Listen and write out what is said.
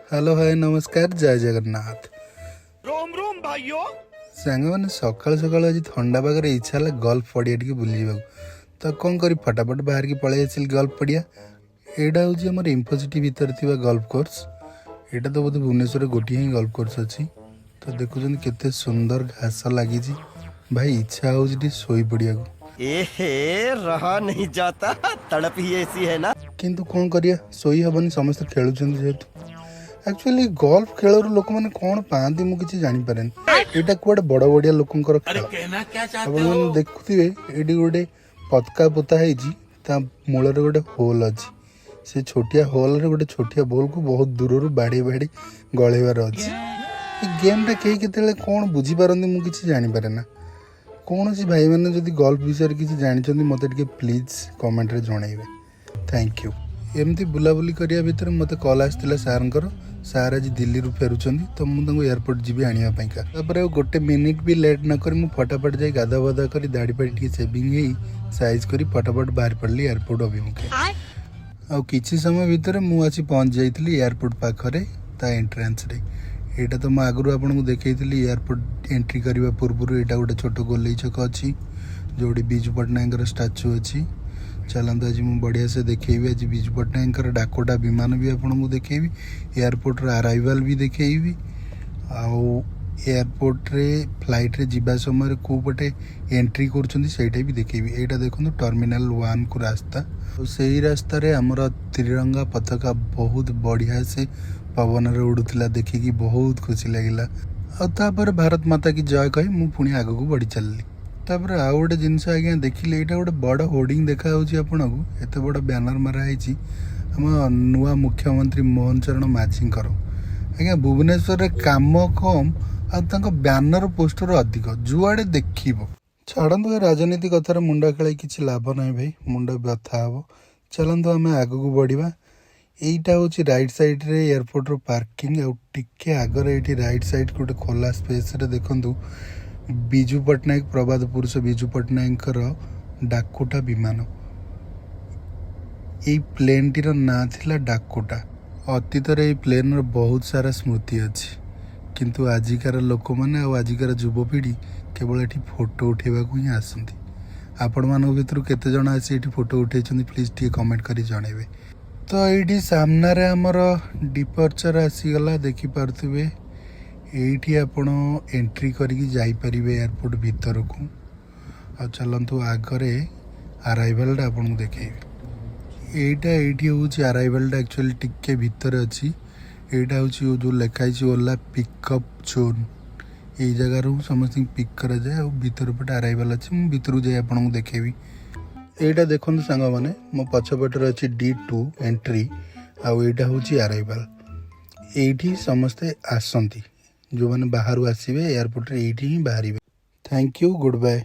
Hello hi नमस्कार जय जगन्नाथ रोम रोम भाइयों। सांग मैंने सकाल सकाल आज थंडा पागे इच्छा है गल्फ पड़िया टी बुली तो कौन करी फटाफट बाहर की पलि आसिल गल्फ पड़िया। यहाँ हूँ आम इंफोसिटी भितर थी गल्फ कोर्स। यहाँ तो बोधे भुवनेश्वर गोटे ही गल्फ कोर्स अच्छी। तो देखुं केते सुंदर घास लगी भाई इच्छा हो शोई पड़िया रहा नहीं जाता, तड़प ही ऐसी है ना। किंतु कौन करिया शोई हेनी समस्त खेलुं जेहेतु एक्चुअली गल्फ खेल लोक मैंने कौन पाती मुझे जापर यहाँ कौटे बड़ बड़िया लोकर खेल देखुए ये गोटे पतका पोता है मूल गोटे होल अच्छी से छोटिया होल रे गोटे छोटिया बॉल को बहुत दूर बाड़ी बाड़ी गलैबार अच्छी गेम टा कहीं केते कौन बुझीपारती मुझे जापर ना। कौन सी भाई मैंने जब गल्फ विषय किसी जानते मत प्लीज कमेंट रे जनइबे थैंक यू। एमती बुलाबुली करिया भितर मत कॉल आसाला सार सार आज दिल्ली रू फेरुचंदी तो मुझे एयरपोर्ट जी आने गोटे मिनिट भी लेट न कर फटाफट जाए गाधा बाधा कर दाढ़ी पाड़ी सेविंग साइज कर फटाफट बाहर पड़ली एयरपोर्ट अभिमुखे आ किसी समय भितर मुझे पहुँच जाइली एयरपोर्ट पाखरे ता एंट्रेंस रे। यहाँ तो मुझे आगु आपको देखी एयरपोर्ट एंट्री करने पूर्व यहाँ गोटे छोट गोलई छक अच्छी जोड़ी विजु पट्टनायक स्टाच्यू अच्छी। चलते आज मुझे बढ़िया से देखेबी आज विजु पट्टनायक डाकोटा विमान भी आपको देखेबी एयरपोर्ट अराइवल भी देखेबी आउ एयरपोर्ट रे फ्लाइट रे जीवा समय कोपटे एंट्री करटा भी देखेबी। यहाँ देखो टर्मिनाल 1 को रास्ता से ही रास्ता रे हमर तिरंगा पताका बहुत बढ़िया से पवन रे उड़ूला देखिकी बहुत खुशी लगिला। आपर भारत माता की जय कही मुझे पुणी आग को बढ़ी चलली। तापर आउ गोटे जिनस आज्ञा देखिले यहाँ गोटे बड़ होर्डिंग देखा आपन को एत बड़ ब्यानर मराई आम नुआ मुख्यमंत्री मोहन चरण माझी आज्ञा भुवनेश्वर रे काम कम आ ब्यानर पोस्टर अधिक जुआड़े देख छाड़ू राजनीति कथार मुंडा खेल किसी लाभ ना भाई मुंड व्यथा हम। चलतु आम आग को बढ़ा। यहीटा हूँ राइट साइड रे एयरपोर्ट रो पार्किंग आगे आगर ये राइट साइड गोटे खोला स्पेस रे देखु विजु पट्टनायक प्रबाद पुरुष विजु पट्टनायक डाकोटा विमान ये प्लेन टीर ना थिला डाकोटा। अतीत रे प्लेन रो बहुत सारा स्मृति अच्छी किंतु आजिकार लोक मैंने आजिकार युवपीढ़ी केवल ये फोटो उठेबा ही आसती। आपण मान भर केते जण आसी ये फोटो उठे प्लीज टी कमेंट करी जनइबे। तो ये सामने आमर डिपर्चर आसीगला देखिपे ये आपण एंट्री करके जापर एयरपोर्ट भीतर को आ चलतु आगरे अराइवल आपको देखे ये हूँ अराइवल एक्चुअली टिके भितर अच्छी। यहाँ हूँ जो लिखाई ओला पिकअप जोन ये जगार समस्त पिक करा जाए और भीतर पटे अराइवल अच्छी मुझे भीतर जाए आपको देखेबी। यहाँ देखो सांग मैंने मो पछपटर अच्छी D2 एंट्री आईटा हूँ अराइवल ये समस्ते आसती जो मैंने बाहर आसवे एयरपोर्ट रे ही बाहर। Thank you good bye.